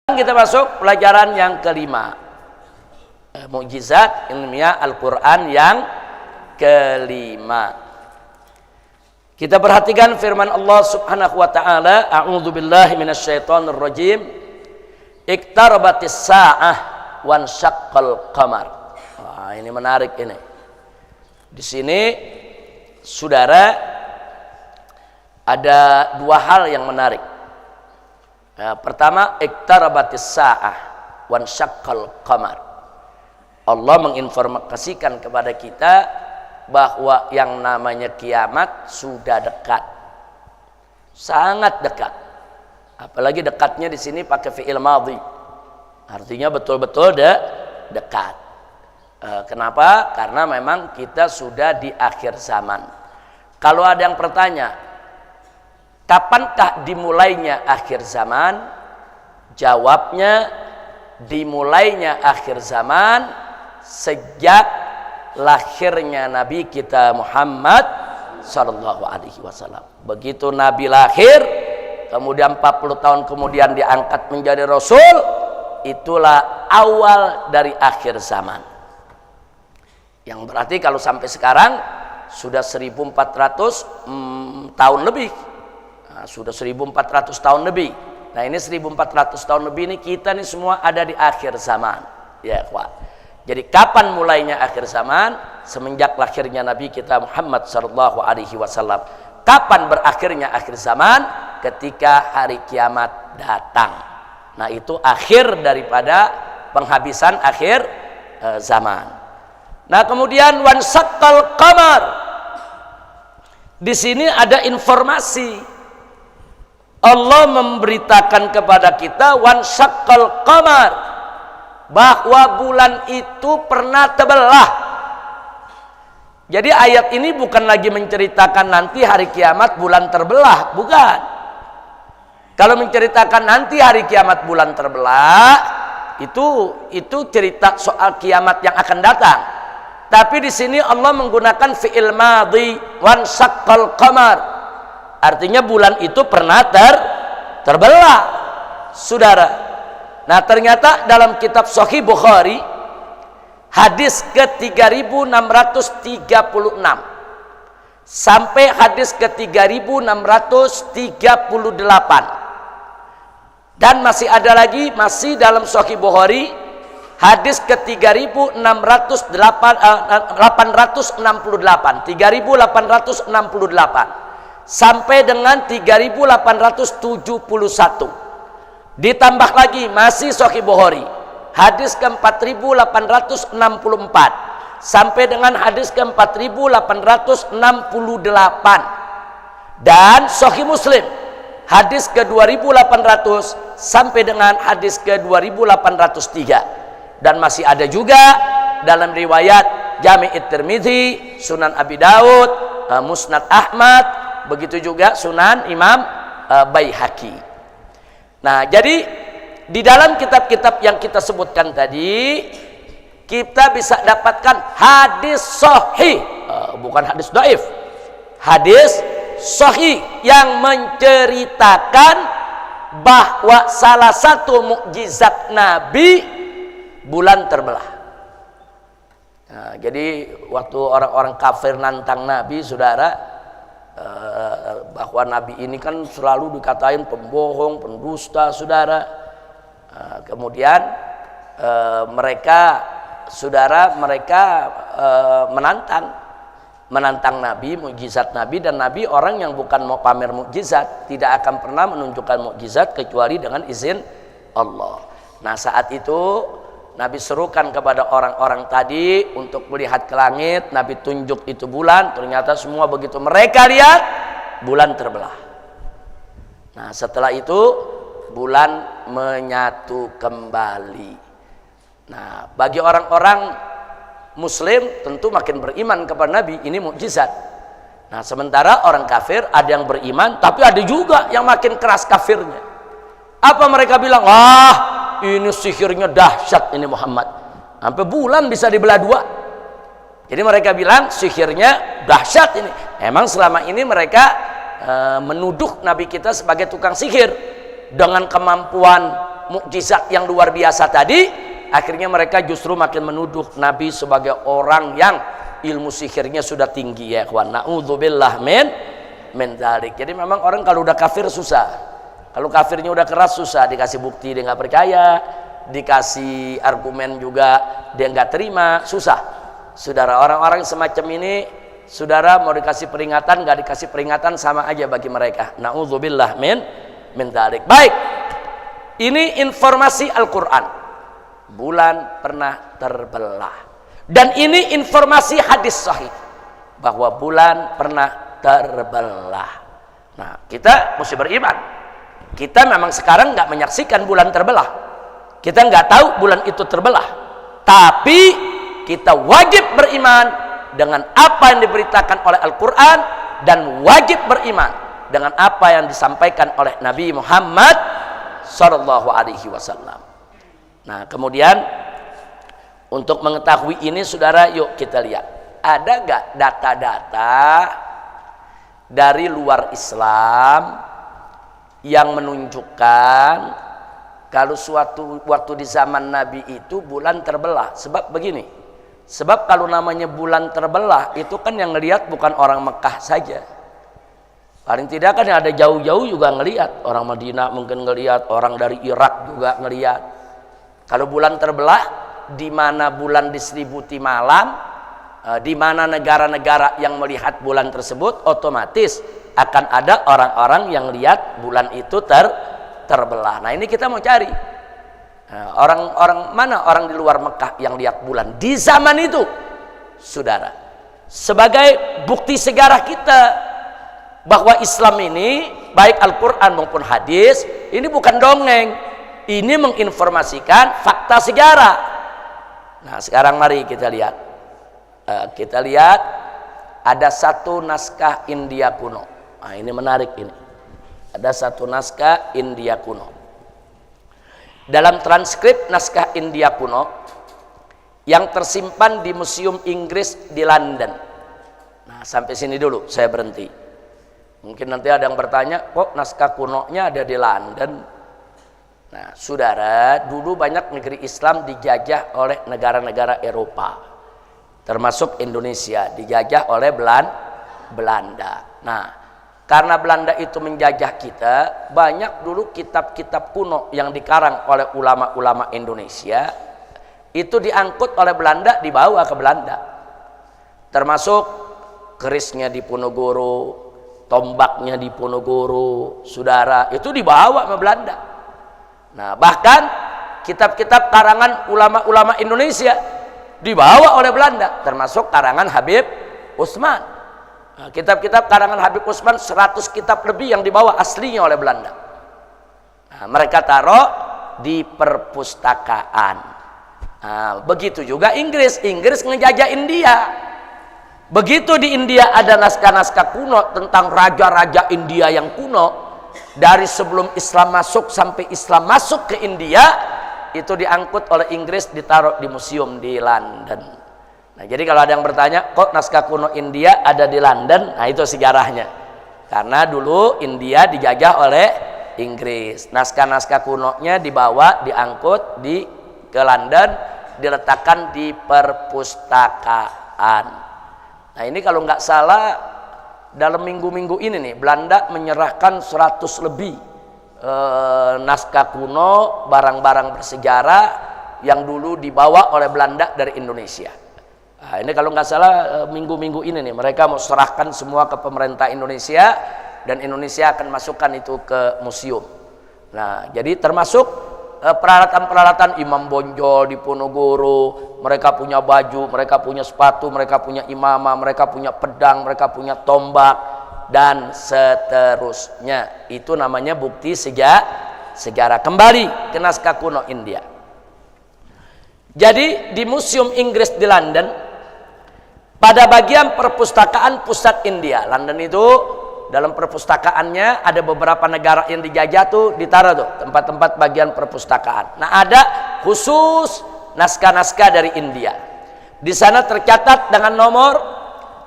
Kita masuk pelajaran yang kelima, mukjizat ilmiah Al-Quran yang kelima. Kita perhatikan firman Allah subhanahu wa ta'ala, a'udzubillahi minasyaitonir rajim, iqtarabatis sa'ah wansyaqqal qamar. Wah, ini menarik ini. Di sini saudara ada dua hal yang menarik. Pertama, iqtarabatis sa'ah wansyaqqal qamar. Allah menginformasikan kepada kita bahwa yang namanya kiamat sudah dekat, sangat dekat. Apalagi dekatnya di sini pakai fi'il madhi, artinya betul-betul dekat. Kenapa? Karena memang kita sudah di akhir zaman. Kalau ada yang bertanya, kapankah dimulainya akhir zaman? Jawabnya, dimulainya akhir zaman sejak lahirnya Nabi kita Muhammad sallallahu alaihi wasallam. Begitu Nabi lahir, kemudian 40 tahun kemudian diangkat menjadi Rasul, itulah awal dari akhir zaman. Yang berarti kalau sampai sekarang sudah 1400 tahun lebih. Sudah 1400 tahun lebih. Nah, ini 1400 tahun lebih ini kita nih semua ada di akhir zaman. Ya, Pak. Jadi kapan mulainya akhir zaman? Semenjak lahirnya Nabi kita Muhammad sallallahu alaihi wasallam. Kapan berakhirnya akhir zaman? Ketika hari kiamat datang. Nah, itu akhir daripada penghabisan akhir zaman. Nah, kemudian wansyaqqal qamar. Di sini ada informasi. Allah memberitakan kepada kita wansyaqqal qamar, bahwa bulan itu pernah terbelah. Jadi ayat ini bukan lagi menceritakan nanti hari kiamat bulan terbelah, bukan. Kalau menceritakan nanti hari kiamat bulan terbelah, itu cerita soal kiamat yang akan datang. Tapi di sini Allah menggunakan fi'il madhi wansyaqqal qamar. Artinya bulan itu pernah terbelah, saudara. Nah, ternyata dalam kitab Sahih Bukhari hadis ke-3636 sampai hadis ke-3638, dan masih ada lagi, masih dalam Sahih Bukhari hadis ke-3868 sampai dengan 3871. Ditambah lagi masih Sahih Bukhari hadis ke-4864 sampai dengan hadis ke-4868, dan Sahih Muslim hadis ke-2800 sampai dengan hadis ke-2803, dan masih ada juga dalam riwayat Jami' Tirmidzi, Sunan Abi Daud, Musnad Ahmad, begitu juga Sunan Imam Baihaqi. Nah, jadi di dalam kitab-kitab yang kita sebutkan tadi, kita bisa dapatkan hadis sahih, bukan hadis dhaif, hadis sahih yang menceritakan bahwa salah satu mukjizat Nabi bulan terbelah. Nah, jadi waktu orang-orang kafir nantang Nabi, saudara, bahwa Nabi ini kan selalu dikatain pembohong, pendusta, saudara. Kemudian mereka menantang Nabi, mukjizat Nabi, dan Nabi orang yang bukan mau pamer mukjizat, tidak akan pernah menunjukkan mukjizat kecuali dengan izin Allah. Nah, saat itu Nabi serukan kepada orang-orang tadi untuk melihat ke langit. Nabi tunjuk itu bulan. Ternyata semua begitu mereka lihat, bulan terbelah. Nah, setelah itu bulan menyatu kembali. Nah, bagi orang-orang Muslim tentu makin beriman kepada Nabi. Ini mukjizat. Nah, sementara orang kafir ada yang beriman, tapi ada juga yang makin keras kafirnya. Apa mereka bilang? Wah, ini sihirnya dahsyat ini Muhammad, sampai bulan bisa dibelah dua. Jadi mereka bilang sihirnya dahsyat ini. Emang selama ini mereka menuduh Nabi kita sebagai tukang sihir dengan kemampuan mukjizat yang luar biasa tadi, akhirnya mereka justru makin menuduh Nabi sebagai orang yang ilmu sihirnya sudah tinggi, ya ikhwan. Na'udzubillah min dzalik. Jadi memang orang kalau udah kafir susah. Kalau kafirnya udah keras susah, dikasih bukti dia nggak percaya, dikasih argumen juga dia nggak terima, susah. Saudara, orang-orang semacam ini, saudara mau dikasih peringatan nggak dikasih peringatan sama aja bagi mereka. Na'udzubillah min dzalik. Baik, ini informasi Al-Quran. Bulan pernah terbelah. Dan ini informasi hadis sahih bahwa bulan pernah terbelah. Nah, kita mesti beriman. Kita memang sekarang nggak menyaksikan bulan terbelah. Kita nggak tahu bulan itu terbelah. Tapi kita wajib beriman dengan apa yang diberitakan oleh Al-Quran dan wajib beriman dengan apa yang disampaikan oleh Nabi Muhammad Sallallahu Alaihi Wasallam. Nah, kemudian untuk mengetahui ini, saudara, yuk kita lihat. Ada nggak data-data dari luar Islam yang menunjukkan kalau suatu waktu di zaman Nabi itu bulan terbelah? Sebab begini, sebab kalau namanya bulan terbelah itu kan yang ngelihat bukan orang Mekah saja. Paling tidak kan yang ada jauh-jauh juga ngelihat. Orang Madinah mungkin ngelihat, orang dari Irak juga ngelihat. Kalau bulan terbelah, di mana bulan diselimuti malam, di mana negara-negara yang melihat bulan tersebut, otomatis akan ada orang-orang yang lihat bulan itu terbelah. Nah, ini kita mau cari orang-orang mana orang di luar Mekah yang lihat bulan di zaman itu, saudara, sebagai bukti sejarah kita bahwa Islam ini baik Al-Quran maupun hadis ini bukan dongeng, ini menginformasikan fakta sejarah. Nah, sekarang mari kita lihat. Kita lihat ada satu naskah India kuno. Nah, ini menarik ini. Ada satu naskah India kuno. Dalam transkrip naskah India kuno yang tersimpan di Museum Inggris di London. Nah, sampai sini dulu saya berhenti. Mungkin nanti ada yang bertanya, kok naskah kunonya ada di London? Nah, saudara, dulu banyak negeri Islam dijajah oleh negara-negara Eropa, termasuk Indonesia, dijajah oleh Belanda. Nah, karena Belanda itu menjajah kita, banyak dulu kitab-kitab kuno yang dikarang oleh ulama-ulama Indonesia itu diangkut oleh Belanda, dibawa ke Belanda. Termasuk kerisnya di Ponorogo, tombaknya di Ponorogo, saudara, itu dibawa sama Belanda. Nah, bahkan kitab-kitab karangan ulama-ulama Indonesia dibawa oleh Belanda, termasuk karangan Habib Utsman. Nah, kitab-kitab karangan Habib Utsman 100 kitab lebih yang dibawa aslinya oleh Belanda. Nah, mereka taruh di perpustakaan. Nah, begitu juga Inggris ngejajah India. Begitu di India ada naskah-naskah kuno tentang raja-raja India yang kuno, dari sebelum Islam masuk sampai Islam masuk ke India, itu diangkut oleh Inggris, ditaruh di museum di London. Nah, jadi kalau ada yang bertanya, kok naskah kuno India ada di London? Nah, itu sejarahnya. Karena dulu India dijajah oleh Inggris. Naskah-naskah kunonya dibawa, diangkut ke London, diletakkan di perpustakaan. Nah, ini kalau nggak salah dalam minggu-minggu ini nih, Belanda menyerahkan 100 lebih naskah kuno, barang-barang bersejarah yang dulu dibawa oleh Belanda dari Indonesia. Nah, ini kalau nggak salah minggu-minggu ini nih, mereka mau serahkan semua ke pemerintah Indonesia, dan Indonesia akan masukkan itu ke museum. Nah, jadi termasuk peralatan-peralatan Imam Bonjol di Ponorogo, mereka punya baju, mereka punya sepatu, mereka punya imamah, mereka punya pedang, mereka punya tombak, dan seterusnya. Itu namanya bukti sejarah. Kembali ke naskah kuno India. Jadi di Museum Inggris di London, pada bagian perpustakaan pusat India, London itu dalam perpustakaannya ada beberapa negara yang dijajah tuh, ditaruh tuh tempat-tempat bagian perpustakaan. Nah, ada khusus naskah-naskah dari India. Di sana tercatat dengan nomor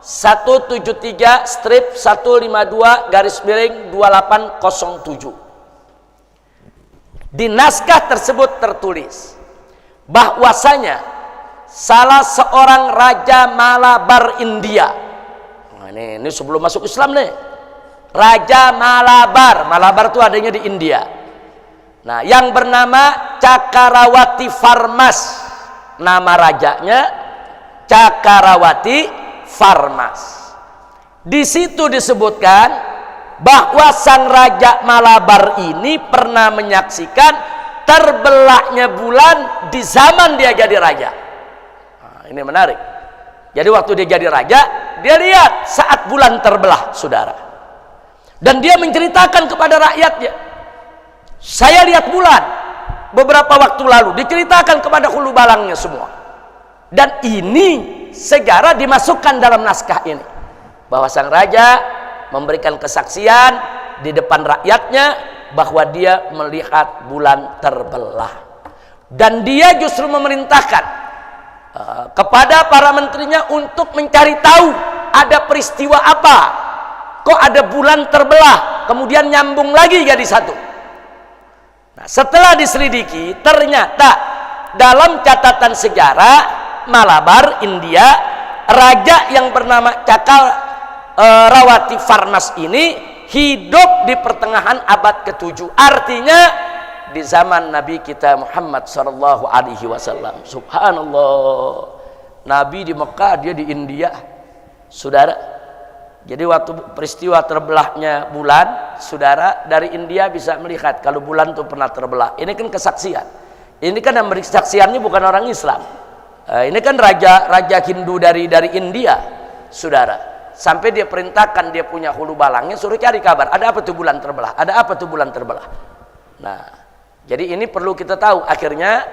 173/152/2807. Di naskah tersebut tertulis bahwasanya salah seorang raja Malabar India. Nah, ini sebelum masuk Islam nih. Raja Malabar. Malabar itu adanya di India. Nah, yang bernama Cakrawati Farmas. Nama rajanya Cakrawati Farmas. Di situ disebutkan bahwa sang raja Malabar ini pernah menyaksikan terbelahnya bulan di zaman dia jadi raja. Nah, ini menarik. Jadi waktu dia jadi raja, dia lihat saat bulan terbelah, saudara. Dan dia menceritakan kepada rakyatnya, saya lihat bulan beberapa waktu lalu, diceritakan kepada hulu balangnya semua. Dan ini segera dimasukkan dalam naskah ini, bahwa sang raja memberikan kesaksian di depan rakyatnya bahwa dia melihat bulan terbelah, dan dia justru memerintahkan kepada para menterinya untuk mencari tahu ada peristiwa apa kok ada bulan terbelah kemudian nyambung lagi jadi satu. Nah, setelah diselidiki ternyata dalam catatan sejarah Malabar India, raja yang bernama Cakrawati Farmas ini hidup di pertengahan abad ke-7. Artinya di zaman Nabi kita Muhammad sallallahu alaihi wasallam. Subhanallah. Nabi di Mekah, dia di India. Saudara. Jadi waktu peristiwa terbelahnya bulan, saudara dari India bisa melihat kalau bulan itu pernah terbelah. Ini kan kesaksian. Ini kan yang kesaksiannya bukan orang Islam. Ini kan raja Hindu dari India, saudara. Sampai dia perintahkan dia punya hulu balangnya suruh cari kabar, ada apa tuh bulan terbelah, ada apa tuh bulan terbelah. Nah, jadi ini perlu kita tahu. Akhirnya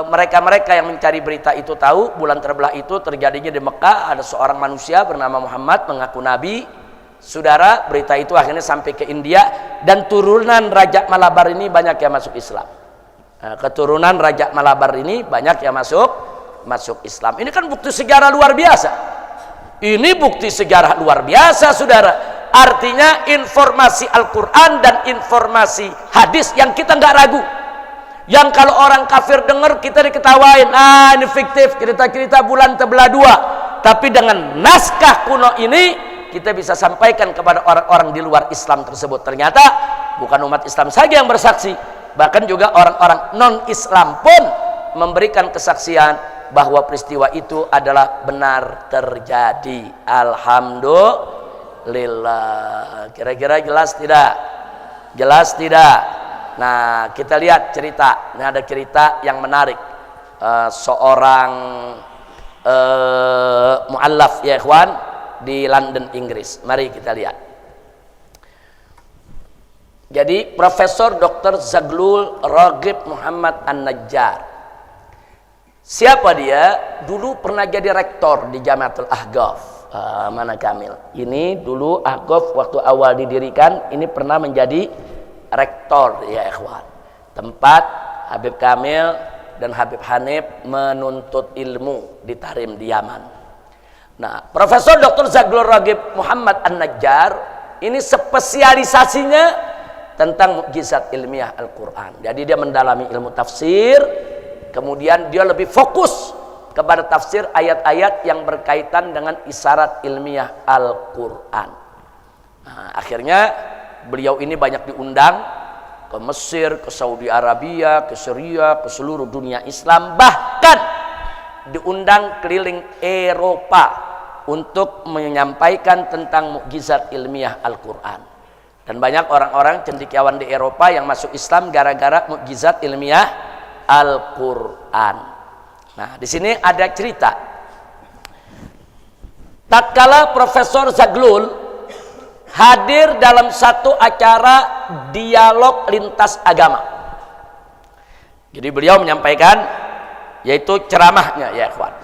mereka-mereka yang mencari berita itu tahu bulan terbelah itu terjadinya di Mekah. Ada seorang manusia bernama Muhammad mengaku nabi. Saudara, berita itu akhirnya sampai ke India, dan turunan Raja Malabar ini banyak yang masuk Islam. Nah, keturunan Raja Malabar ini banyak yang masuk Islam. Ini kan bukti sejarah luar biasa. Ini bukti sejarah luar biasa, saudara. Artinya informasi Al-Quran dan informasi hadis yang kita nggak ragu. Yang kalau orang kafir dengar kita diketawain, ini fiktif, cerita-cerita bulan terbelah dua. Tapi dengan naskah kuno ini kita bisa sampaikan kepada orang-orang di luar Islam tersebut. Ternyata bukan umat Islam saja yang bersaksi, bahkan juga orang-orang non-Islam pun memberikan kesaksian bahwa peristiwa itu adalah benar terjadi. Alhamdulillah. Kira-kira jelas tidak? Jelas tidak? Nah, kita lihat cerita. Ini ada cerita yang menarik. Seorang muallaf ya ikhwan di London, Inggris. Mari kita lihat. Jadi Profesor Dr. Zaglul Raghib Muhammad An-Najjar. Siapa dia? Dulu pernah jadi rektor di Jamiatul Ahqaf. Mana Kamil? Ini dulu Ahqaf waktu awal didirikan, ini pernah menjadi rektor ya ikhwan. Tempat Habib Kamil dan Habib Hanif menuntut ilmu di Tarim di Yaman. Nah, Profesor Dr. Zaglul Raghib Muhammad An-Najjar ini spesialisasinya tentang mukjizat ilmiah Al-Quran. Jadi dia mendalami ilmu tafsir. Kemudian dia lebih fokus kepada tafsir ayat-ayat yang berkaitan dengan isyarat ilmiah Al-Quran. Nah, akhirnya beliau ini banyak diundang ke Mesir, ke Saudi Arabia, ke Syria, ke seluruh dunia Islam. Bahkan diundang keliling Eropa untuk menyampaikan tentang mukjizat ilmiah Al-Quran. Dan banyak orang-orang cendekiawan di Eropa yang masuk Islam gara-gara mukjizat ilmiah Al-Quran. Nah, di sini ada cerita. Tatkala Profesor Zaglul hadir dalam satu acara dialog lintas agama. Jadi beliau menyampaikan, yaitu ceramahnya ya ikhwan.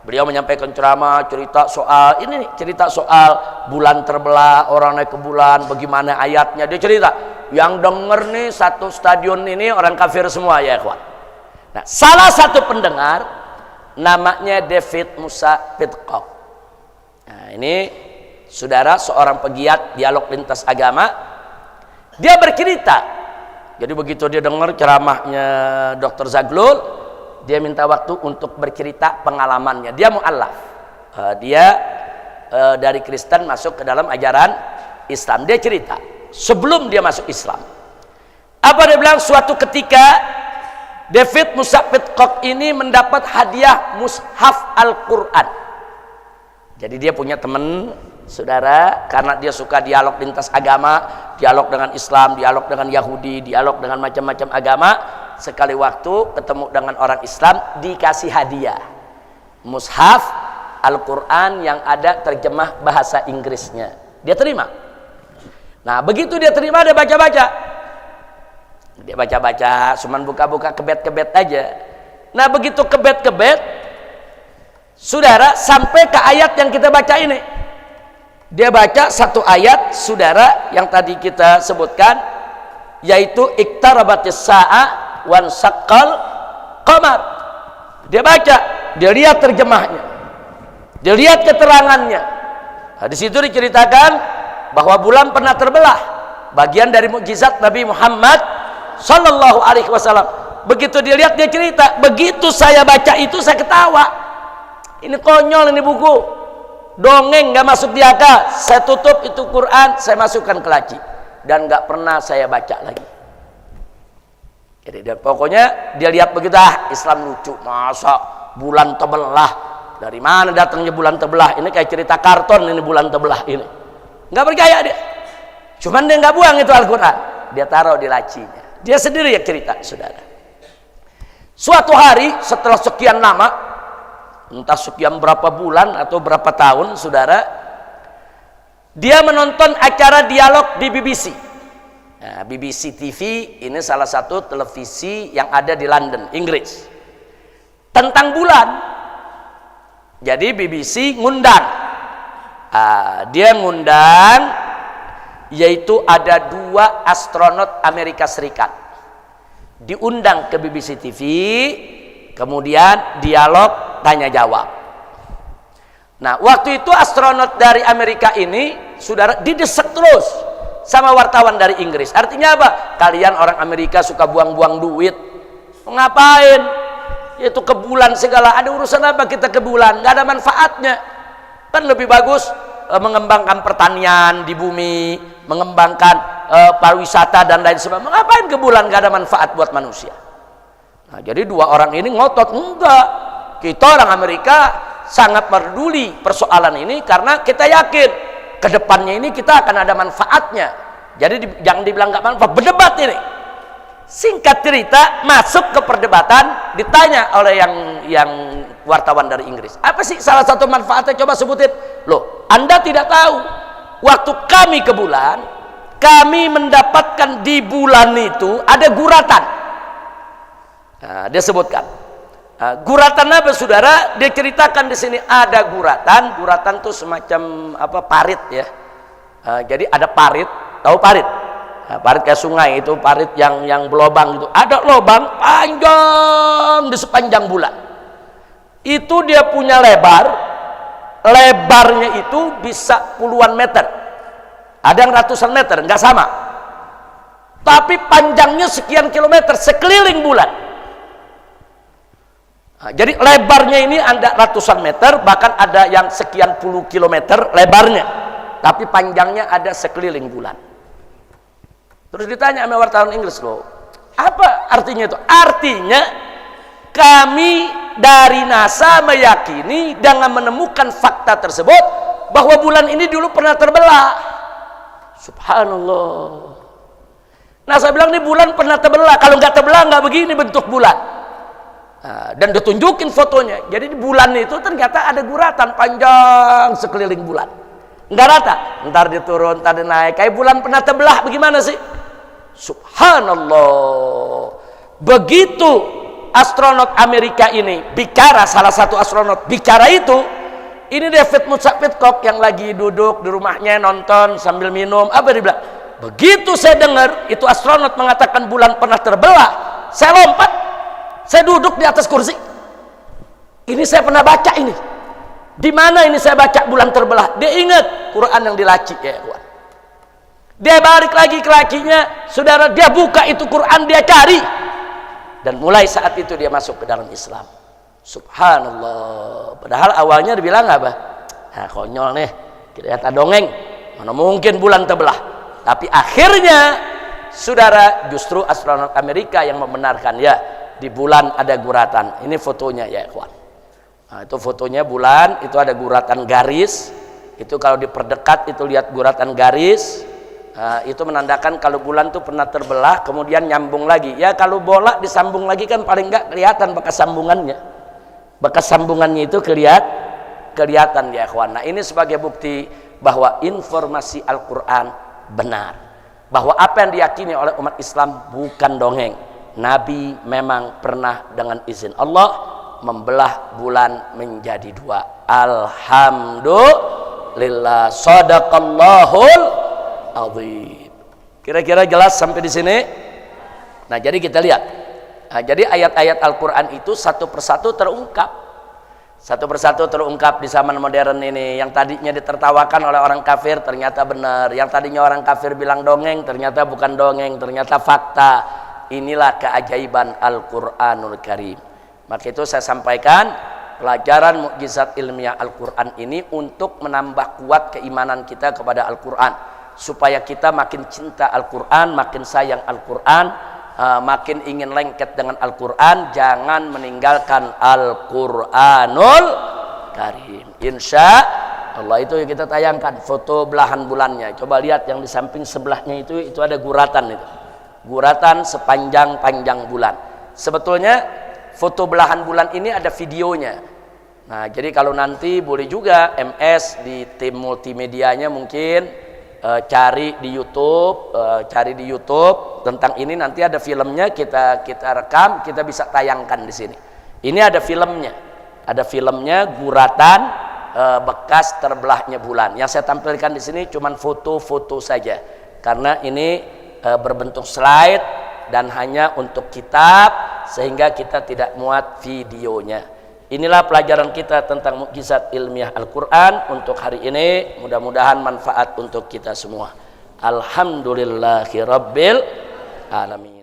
Beliau menyampaikan ceramah, cerita soal ini nih, cerita soal bulan terbelah, orang naik ke bulan, bagaimana ayatnya. Dia cerita, yang denger nih satu stadion ini orang kafir semua ya ikhwan. Nah, salah satu pendengar namanya David Musa Pidcock. Nah, ini saudara seorang pegiat dialog lintas agama. Dia bercerita Jadi begitu dia dengar ceramahnya Dr. Zaglul, dia minta waktu untuk bercerita pengalamannya. Dia mu'allaf, dia dari Kristen masuk ke dalam ajaran Islam. Dia cerita sebelum dia masuk Islam. Apa dia bilang? Suatu ketika David Musa Pidcock ini mendapat hadiah mushaf Al-Quran. Jadi dia punya teman, saudara, karena dia suka dialog lintas agama, dialog dengan Islam, dialog dengan Yahudi, dialog dengan macam-macam agama. Sekali waktu ketemu dengan orang Islam, dikasih hadiah mushaf Al-Quran yang ada terjemah bahasa Inggrisnya. Dia terima. Nah begitu dia terima, dia baca-baca. Dia baca-baca, cuman buka-buka kebet-kebet aja. Nah begitu kebet-kebet, saudara, sampai ke ayat yang kita baca ini. Dia baca satu ayat, saudara, yang tadi kita sebutkan, yaitu iqtarabatis sa'a wan saqqal qamar. Dia baca, dia lihat terjemahnya, dia lihat keterangannya. Nah, di situ diceritakan bahwa bulan pernah terbelah, bagian dari mukjizat Nabi Muhammad Sallallahu Alaihi Wasallam. Begitu dia lihat, dia cerita, begitu saya baca itu saya ketawa. Ini konyol, ini buku dongeng, nggak masuk di akal. Saya tutup itu Quran, saya masukkan ke laci, dan nggak pernah saya baca lagi. Jadi dia, pokoknya dia lihat begitu, Islam lucu, masa bulan terbelah, dari mana datangnya bulan terbelah? Ini kayak cerita karton, ini bulan terbelah ini. Nggak percaya dia. Cuman dia nggak buang itu Al-Quran, dia taruh di lacinya. Dia sendiri yang cerita, saudara. Suatu hari setelah sekian lama, entah sekian berapa bulan atau berapa tahun, saudara, dia menonton acara dialog di BBC. Nah, BBC TV ini salah satu televisi yang ada di London, Inggris, tentang bulan. Jadi BBC ngundang, dia ngundang, yaitu ada 2 astronot Amerika Serikat diundang ke BBC TV, kemudian dialog tanya jawab. Nah waktu itu astronot dari Amerika ini, saudara, didesak terus sama wartawan dari Inggris. Artinya apa? Kalian orang Amerika suka buang-buang duit, ngapain itu ke bulan segala, ada urusan apa kita ke bulan? Nggak ada manfaatnya, kan lebih bagus mengembangkan pertanian di bumi, mengembangkan pariwisata dan lain sebagainya. Ngapain ke bulan, gak ada manfaat buat manusia. Nah, jadi 2 orang ini ngotot, enggak, kita orang Amerika sangat peduli persoalan ini karena kita yakin ke depannya ini kita akan ada manfaatnya. Jadi jangan dibilang gak manfaat, berdebat ini. Singkat cerita, masuk ke perdebatan, ditanya oleh yang wartawan dari Inggris, apa sih salah satu manfaatnya, coba sebutin. Loh, Anda tidak tahu, waktu kami ke bulan, kami mendapatkan di bulan itu ada guratan. Nah, dia sebutkan guratan apa, saudara? Dia ceritakan di sini ada guratan. Guratan itu semacam apa, parit ya. Jadi ada parit, tahu parit? Nah, parit kayak sungai itu, parit yang berlobang itu. Ada lobang panjang di sepanjang bulan. Itu dia punya lebar, lebarnya itu bisa puluhan meter, ada yang ratusan meter, nggak sama. Tapi panjangnya sekian kilometer sekeliling bulan. Nah, jadi lebarnya ini ada ratusan meter, bahkan ada yang sekian puluh kilometer lebarnya, tapi panjangnya ada sekeliling bulan. Terus ditanya sama wartawan Inggris, loh, apa artinya itu? Artinya kami dari NASA meyakini dengan menemukan fakta tersebut bahwa bulan ini dulu pernah terbelah. Subhanallah. NASA bilang ini bulan pernah terbelah, kalau nggak terbelah nggak begini bentuk bulan. Nah, dan ditunjukin fotonya. Jadi di bulan itu ternyata ada guratan panjang sekeliling bulan, nggak rata, ntar dia turun, ntar dia naik. Kayak bulan pernah terbelah, bagaimana sih? Subhanallah. Begitu astronot Amerika ini bicara, salah satu astronot bicara itu, ini David Musa Pidcock yang lagi duduk di rumahnya nonton sambil minum, apa dia bilang? Begitu saya dengar itu astronot mengatakan bulan pernah terbelah, saya lompat, saya duduk di atas kursi. Ini saya pernah baca ini. Di mana ini saya baca bulan terbelah? Dia ingat Quran yang dilaci ya, Dia balik lagi ke lakinya, saudara, dia buka itu Quran, dia cari, dan mulai saat itu dia masuk ke dalam Islam. Subhanallah. Padahal awalnya dibilang apa? Nah, konyol nih, kita dongeng, mana mungkin bulan terbelah. Tapi akhirnya saudara, justru astronom Amerika yang membenarkan, ya, di bulan ada guratan. Ini fotonya ya ikhwan. Nah, itu fotonya bulan, itu ada guratan garis. Itu kalau diperdekat itu lihat guratan garis. Itu menandakan kalau bulan itu pernah terbelah kemudian nyambung lagi. Ya kalau bola disambung lagi kan paling enggak kelihatan bekas sambungannya. Bekas sambungannya itu kelihatan ya ikhwan. Nah, ini sebagai bukti bahwa informasi Al-Qur'an benar. Bahwa apa yang diyakini oleh umat Islam bukan dongeng. Nabi memang pernah dengan izin Allah membelah bulan menjadi dua. Alhamdulillah, sadaqallahul azim. Kira-kira jelas sampai di sini? Nah, jadi kita lihat. Nah, jadi ayat-ayat Al-Qur'an itu satu persatu terungkap. Satu persatu terungkap di zaman modern ini. Yang tadinya ditertawakan oleh orang kafir ternyata benar. Yang tadinya orang kafir bilang dongeng ternyata bukan dongeng, ternyata fakta. Inilah keajaiban Al-Qur'anul Karim. Maka itu saya sampaikan pelajaran mukjizat ilmiah Al-Qur'an ini untuk menambah kuat keimanan kita kepada Al-Qur'an. Supaya kita makin cinta Al-Quran, makin sayang Al-Quran, makin ingin lengket dengan Al-Quran, jangan meninggalkan Al-Quranul Karim. Insya Allah itu yang kita tayangkan foto belahan bulannya. Coba lihat yang di samping sebelahnya itu ada guratan itu. Guratan sepanjang bulan. Sebetulnya foto belahan bulan ini ada videonya. Nah, jadi kalau nanti boleh juga MS di tim multimedianya mungkin cari di YouTube tentang ini, nanti ada filmnya, kita rekam, kita bisa tayangkan di sini. Ini ada filmnya guratan bekas terbelahnya bulan. Yang saya tampilkan di sini cuma foto-foto saja, karena ini berbentuk slide dan hanya untuk kitab, sehingga kita tidak muat videonya. Inilah pelajaran kita tentang mukjizat ilmiah Al-Quran untuk hari ini. Mudah-mudahan manfaat untuk kita semua. Alhamdulillahirabbil alamin.